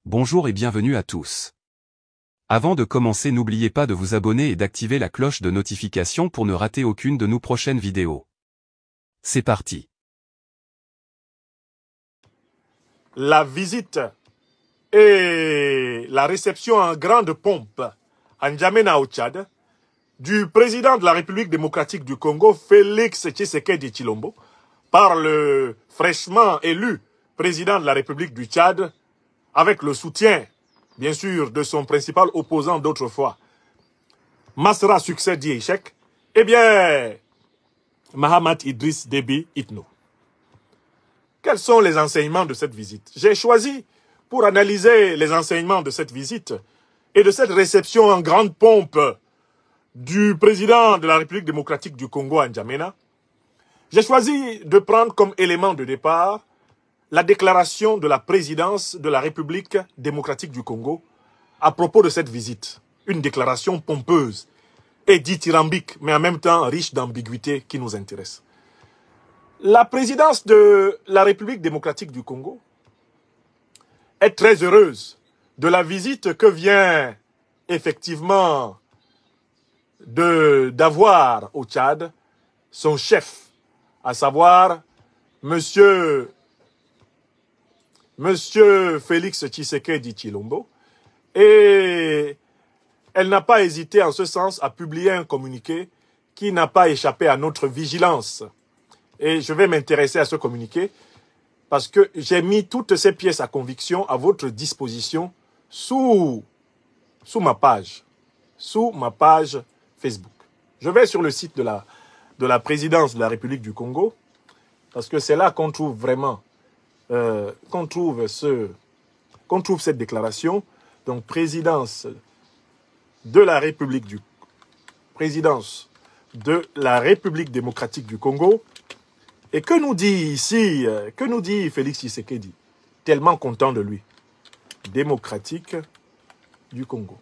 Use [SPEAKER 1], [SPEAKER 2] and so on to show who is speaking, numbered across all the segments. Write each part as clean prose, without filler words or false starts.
[SPEAKER 1] Bonjour et bienvenue à tous. Avant de commencer, n'oubliez pas de vous abonner et d'activer la cloche de notification pour ne rater aucune de nos prochaines vidéos. C'est parti.
[SPEAKER 2] La visite et la réception en grande pompe à N'Djamena au Tchad du président de la République démocratique du Congo, Félix Tshisekedi Tshilombo, par le fraîchement élu président de la République du Tchad, avec le soutien, bien sûr, de son principal opposant d'autrefois, Masra Succès Diéchek, eh bien, Mahamat Idriss Déby Itno. Quels sont les enseignements de cette visite? J'ai choisi, pour analyser les enseignements de cette visite et de cette réception en grande pompe du président de la République démocratique du Congo à N'Djamena, j'ai choisi de prendre comme élément de départ la déclaration de la présidence de la République démocratique du Congo à propos de cette visite. Une déclaration pompeuse et dithyrambique, mais en même temps riche d'ambiguïté qui nous intéresse. La présidence de la République démocratique du Congo est très heureuse de la visite que vient effectivement d'avoir au Tchad son chef, à savoir Monsieur Félix Tshisekedi Tshilombo, et elle n'a pas hésité en ce sens à publier un communiqué qui n'a pas échappé à notre vigilance. Et je vais m'intéresser à ce communiqué parce que j'ai mis toutes ces pièces à conviction à votre disposition sous ma page Facebook. Je vais sur le site de la présidence de la République du Congo parce que c'est là qu'on trouve vraiment qu'on trouve cette déclaration. Donc présidence de la République démocratique du Congo. Et que nous dit ici, que nous dit Félix Tshisekedi? Tellement content de lui. Démocratique du Congo.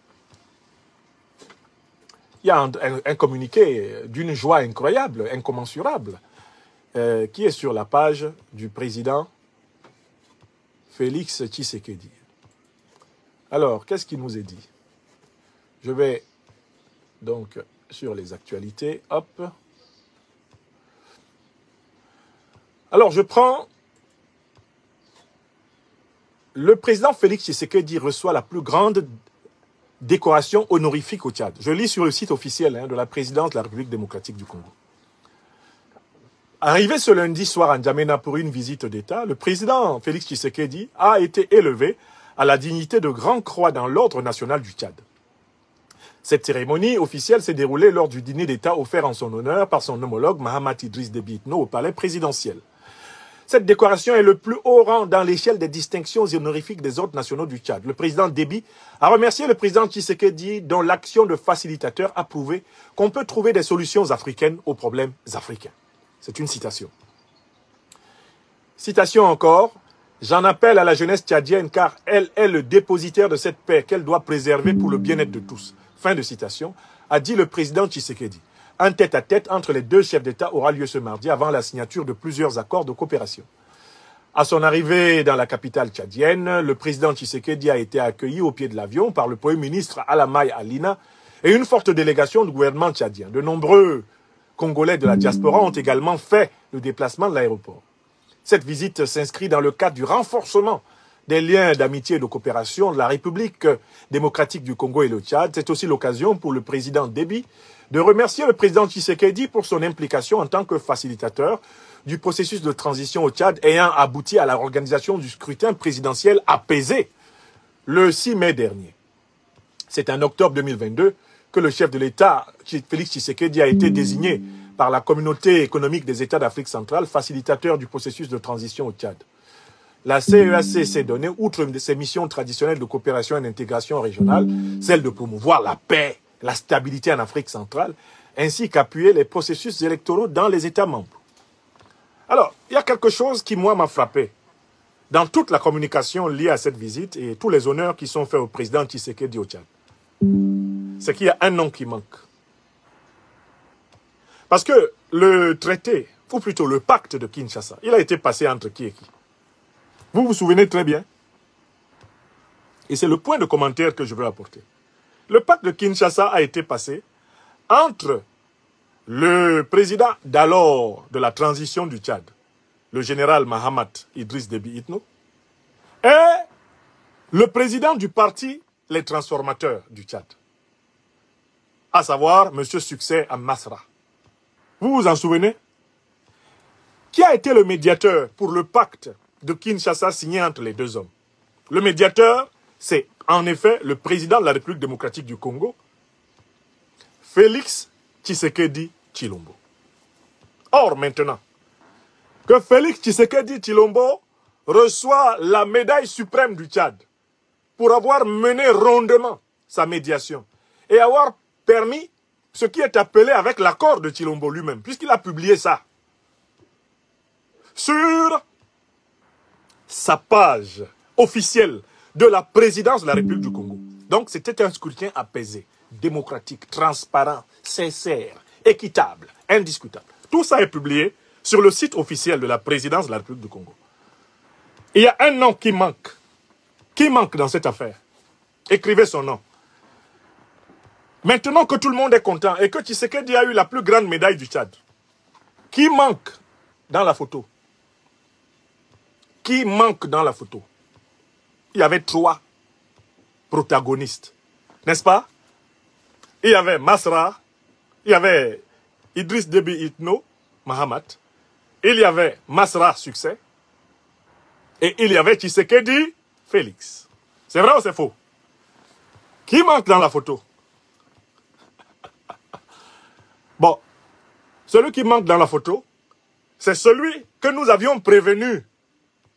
[SPEAKER 2] Il y a un communiqué d'une joie incroyable, incommensurable, qui est sur la page du président Félix Tshisekedi. Alors, qu'est-ce qu'il nous est dit? Je vais donc sur les actualités, hop. Alors, je prends le président Félix Tshisekedi reçoit la plus grande décoration honorifique au Tchad. Je lis sur le site officiel de la présidence de la République démocratique du Congo. Arrivé ce lundi soir à N'Djamena pour une visite d'État, le président Félix Tshisekedi a été élevé à la dignité de Grand Croix dans l'ordre national du Tchad. Cette cérémonie officielle s'est déroulée lors du dîner d'État offert en son honneur par son homologue Mahamat Idriss Déby Itno au palais présidentiel. Cette décoration est le plus haut rang dans l'échelle des distinctions honorifiques des ordres nationaux du Tchad. Le président Déby a remercié le président Tshisekedi dont l'action de facilitateur a prouvé qu'on peut trouver des solutions africaines aux problèmes africains. C'est une citation. Citation encore. J'en appelle à la jeunesse tchadienne car elle est le dépositaire de cette paix qu'elle doit préserver pour le bien-être de tous. Fin de citation, a dit le président Tshisekedi. Un tête-à-tête entre les deux chefs d'État aura lieu ce mardi avant la signature de plusieurs accords de coopération. À son arrivée dans la capitale tchadienne, le président Tshisekedi a été accueilli au pied de l'avion par le Premier ministre Alamaï Alina et une forte délégation du gouvernement tchadien. De nombreux Congolais de la diaspora ont également fait le déplacement de l'aéroport. Cette visite s'inscrit dans le cadre du renforcement des liens d'amitié et de coopération de la République démocratique du Congo et le Tchad. C'est aussi l'occasion pour le président Déby de remercier le président Tshisekedi pour son implication en tant que facilitateur du processus de transition au Tchad ayant abouti à l'organisation du scrutin présidentiel apaisé le 6 mai dernier. C'est en octobre 2022 que le chef de l'État, Félix Tshisekedi, a été désigné par la communauté économique des États d'Afrique centrale, facilitateur du processus de transition au Tchad. La CEAC s'est donnée, outre ses missions traditionnelles de coopération et d'intégration régionale, celle de promouvoir la paix, la stabilité en Afrique centrale, ainsi qu'appuyer les processus électoraux dans les États membres. Alors, il y a quelque chose qui, moi, m'a frappé dans toute la communication liée à cette visite et tous les honneurs qui sont faits au président Tshisekedi au Tchad. C'est qu'il y a un nom qui manque. Parce que le traité, ou plutôt le pacte de Kinshasa, il a été passé entre qui et qui? Vous vous souvenez très bien. Et c'est le point de commentaire que je veux apporter. Le pacte de Kinshasa a été passé entre le président d'alors de la transition du Tchad, le général Mahamat Idriss Déby Itno, et le président du parti Les Transformateurs du Tchad, à savoir M. Succès à Masra. Vous vous en souvenez? Qui a été le médiateur pour le pacte de Kinshasa signé entre les deux hommes? Le médiateur, c'est en effet le président de la République démocratique du Congo, Félix Tshisekedi Tshilombo. Or, maintenant, que Félix Tshisekedi Tshilombo reçoit la médaille suprême du Tchad pour avoir mené rondement sa médiation et avoir permis ce qui est appelé avec l'accord de Tshilombo lui-même, puisqu'il a publié ça sur sa page officielle de la présidence de la République du Congo. Donc c'était un scrutin apaisé, démocratique, transparent, sincère, équitable, indiscutable. Tout ça est publié sur le site officiel de la présidence de la République du Congo. Il y a un nom qui manque. Qui manque dans cette affaire? Écrivez son nom. Maintenant que tout le monde est content et que Tshisekedi a eu la plus grande médaille du Tchad, qui manque dans la photo? Qui manque dans la photo? Il y avait 3 protagonistes, n'est-ce pas? Il y avait Masra, il y avait Idriss Déby Itno, Mahamat, il y avait Masra Succès, et il y avait Tshisekedi Félix. C'est vrai ou c'est faux? Qui manque dans la photo? Bon, celui qui manque dans la photo, c'est celui que nous avions prévenu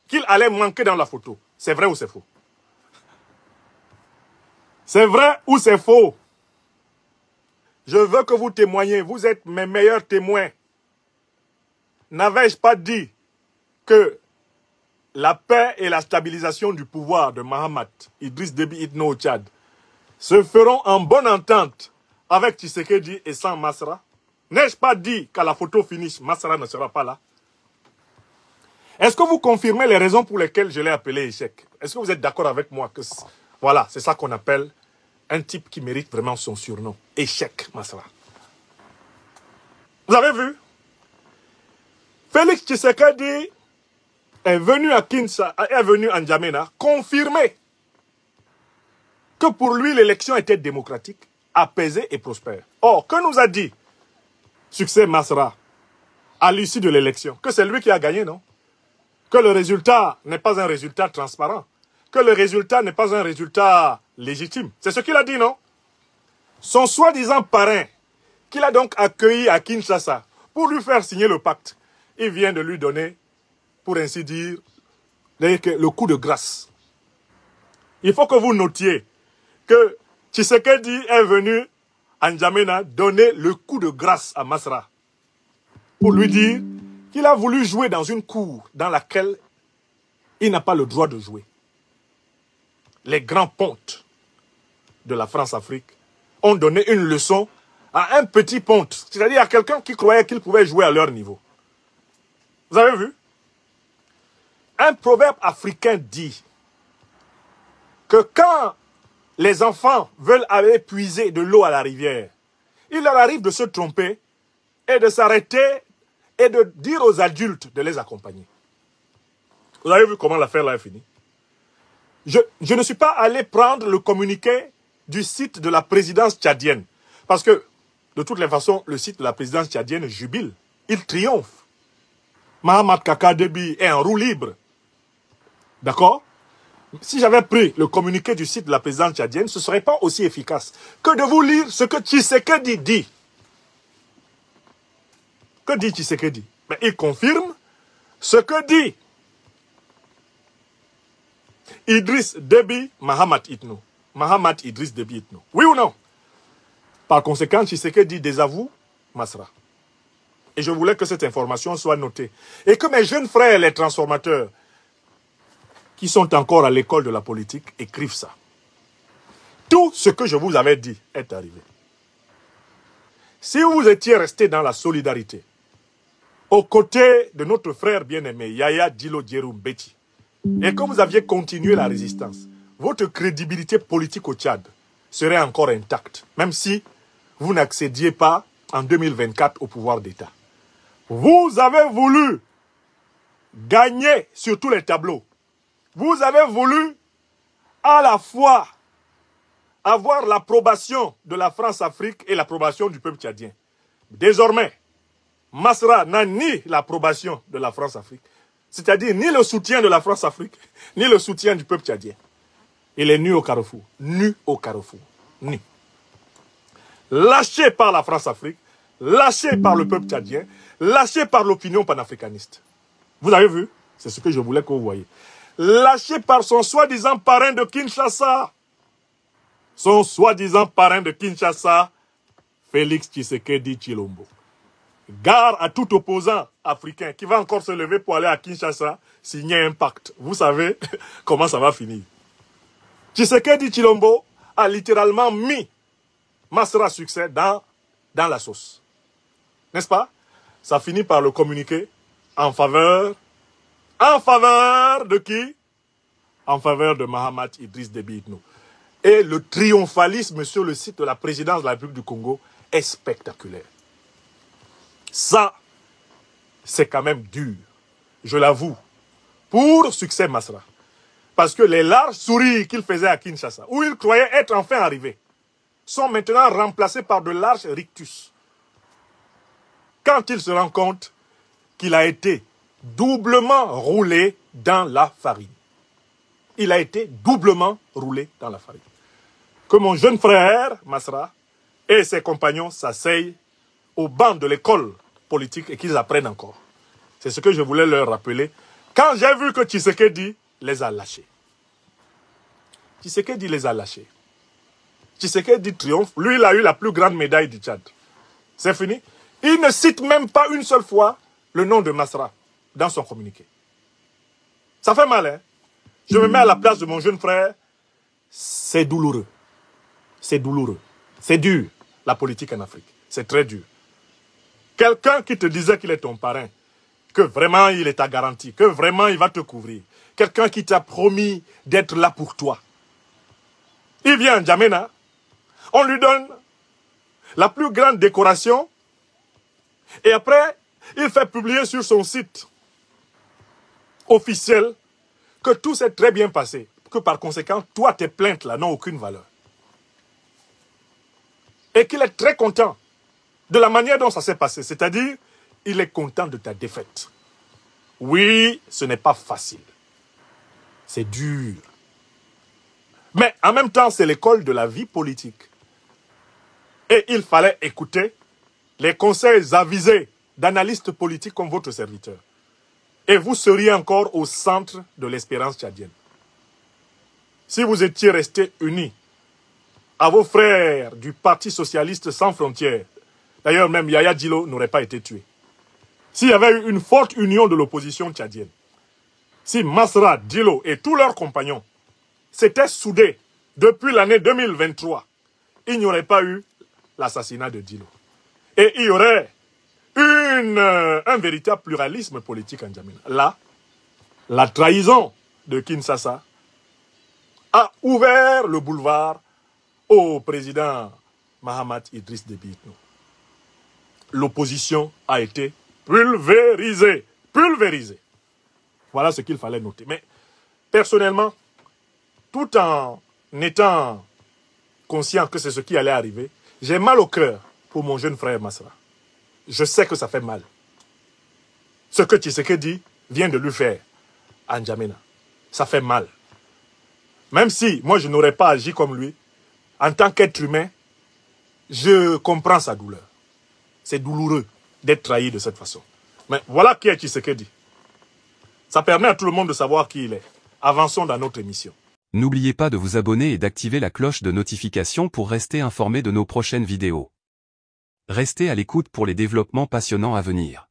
[SPEAKER 2] qu'il allait manquer dans la photo. C'est vrai ou c'est faux? C'est vrai ou c'est faux? Je veux que vous témoigniez. Vous êtes mes meilleurs témoins. N'avais-je pas dit que la paix et la stabilisation du pouvoir de Mahamat Idriss Déby Itno au Tchad se feront en bonne entente avec Tshisekedi et sans Masra? N'ai-je pas dit qu'à la photo finish, Masra ne sera pas là? Est-ce que vous confirmez les raisons pour lesquelles je l'ai appelé échec? Est-ce que vous êtes d'accord avec moi que voilà, c'est ça qu'on appelle un type qui mérite vraiment son surnom. Échec, Masra. Vous avez vu? Félix Tshisekedi est venu à Kinshasa, est venu à N'Djamena confirmer que pour lui l'élection était démocratique, apaisée et prospère. Or, que nous a dit Succès Masra à l'issue de l'élection? Que c'est lui qui a gagné, non? Que le résultat n'est pas un résultat transparent, que le résultat n'est pas un résultat légitime. C'est ce qu'il a dit, non? Son soi-disant parrain, qu'il a donc accueilli à Kinshasa pour lui faire signer le pacte, il vient de lui donner, pour ainsi dire, le coup de grâce. Il faut que vous notiez que Tshisekedi est venu à N'Djamena donner le coup de grâce à Masra pour lui dire qu'il a voulu jouer dans une cour dans laquelle il n'a pas le droit de jouer. Les grands pontes de la France-Afrique ont donné une leçon à un petit ponte, c'est-à-dire à quelqu'un qui croyait qu'il pouvait jouer à leur niveau. Vous avez vu? Un proverbe africain dit que quand les enfants veulent aller puiser de l'eau à la rivière, il leur arrive de se tromper et de s'arrêter et de dire aux adultes de les accompagner. Vous avez vu comment l'affaire là est finie? Je ne suis pas allé prendre le communiqué du site de la présidence tchadienne. Parce que, de toutes les façons, le site de la présidence tchadienne jubile. Il triomphe. Mahamat Kaka Déby est en roue libre. D'accord? Si j'avais pris le communiqué du site de la présidence tchadienne, ce ne serait pas aussi efficace que de vous lire ce que Tshisekedi dit. Que dit Tshisekedi? Mais il confirme ce que dit Idriss Déby Mahamat Itno. Mahamat Idriss Déby Itno. Oui ou non? Par conséquent, Tshisekedi désavoue Masra. Et je voulais que cette information soit notée. Et que mes jeunes frères, les transformateurs, qui sont encore à l'école de la politique, écrivent ça. Tout ce que je vous avais dit est arrivé. Si vous étiez resté dans la solidarité, aux côtés de notre frère bien-aimé, Yaya Dilo Djerum Beti, et que vous aviez continué la résistance, votre crédibilité politique au Tchad serait encore intacte, même si vous n'accédiez pas en 2024 au pouvoir d'État. Vous avez voulu gagner sur tous les tableaux. Vous avez voulu à la fois avoir l'approbation de la France-Afrique et l'approbation du peuple tchadien. Désormais, Masra n'a ni l'approbation de la France-Afrique, c'est-à-dire ni le soutien de la France-Afrique, ni le soutien du peuple tchadien. Il est nu au carrefour. Nu au carrefour. Nu. Lâché par la France-Afrique, lâché par le peuple tchadien, lâché par l'opinion panafricaniste. Vous avez vu? C'est ce que je voulais que vous voyez. Lâché par son soi-disant parrain de Kinshasa. Son soi-disant parrain de Kinshasa, Félix Tshisekedi Tshilombo. Gare à tout opposant africain qui va encore se lever pour aller à Kinshasa signer un pacte. Vous savez comment ça va finir. Tshisekedi Tshilombo a littéralement mis Masra Succès dans la sauce. N'est-ce pas? Ça finit par le communiquer en faveur de qui? En faveur de Mahamat Idriss Déby Itno. Et le triomphalisme sur le site de la présidence de la République du Congo est spectaculaire. Ça, c'est quand même dur, je l'avoue, pour Succès Masra. Parce que les larges souris qu'il faisait à Kinshasa, où il croyait être enfin arrivé, sont maintenant remplacés par de larges rictus. Quand il se rend compte qu'il a été doublement roulé dans la farine. Il a été doublement roulé dans la farine. Que mon jeune frère, Masra, et ses compagnons s'asseyent au banc de l'école politique et qu'ils apprennent encore. C'est ce que je voulais leur rappeler. Quand j'ai vu que Tshisekedi les a lâchés. Tshisekedi les a lâchés. Tshisekedi triomphe. Lui, il a eu la plus grande médaille du Tchad. C'est fini. Il ne cite même pas une seule fois le nom de Masra dans son communiqué. Ça fait mal, hein? Je me mets à la place de mon jeune frère. C'est douloureux. C'est douloureux. C'est dur, la politique en Afrique. C'est très dur. Quelqu'un qui te disait qu'il est ton parrain, que vraiment il est ta garantie, que vraiment il va te couvrir. Quelqu'un qui t'a promis d'être là pour toi. Il vient à N'Djamena, on lui donne la plus grande décoration et après, il fait publier sur son site officiel que tout s'est très bien passé, que par conséquent, toi, tes plaintes là n'ont aucune valeur. Et qu'il est très content de la manière dont ça s'est passé, c'est-à-dire, il est content de ta défaite. Oui, ce n'est pas facile. C'est dur. Mais en même temps, c'est l'école de la vie politique. Et il fallait écouter les conseils avisés d'analystes politiques comme votre serviteur. Et vous seriez encore au centre de l'espérance tchadienne. Si vous étiez restés unis à vos frères du Parti Socialiste Sans Frontières, d'ailleurs même Yaya Djilo n'aurait pas été tué. S'il y avait eu une forte union de l'opposition tchadienne, si Masra, Djilo et tous leurs compagnons s'étaient soudés depuis l'année 2023, il n'y aurait pas eu l'assassinat de Djilo. Et il y aurait un véritable pluralisme politique en N'Djamena. Là, la trahison de Kinshasa a ouvert le boulevard au président Mahamat Idriss Déby Itno. L'opposition a été pulvérisée. Pulvérisée. Voilà ce qu'il fallait noter. Mais personnellement, tout en étant conscient que c'est ce qui allait arriver, j'ai mal au cœur pour mon jeune frère Masra. Je sais que ça fait mal. Ce que Tshisekedi vient de lui faire à N'Djamena, ça fait mal. Même si moi je n'aurais pas agi comme lui, en tant qu'être humain, je comprends sa douleur. C'est douloureux d'être trahi de cette façon. Mais voilà qui est Tshisekedi. Ça permet à tout le monde de savoir qui il est. Avançons dans notre émission.
[SPEAKER 1] N'oubliez pas de vous abonner et d'activer la cloche de notification pour rester informé de nos prochaines vidéos. Restez à l'écoute pour les développements passionnants à venir.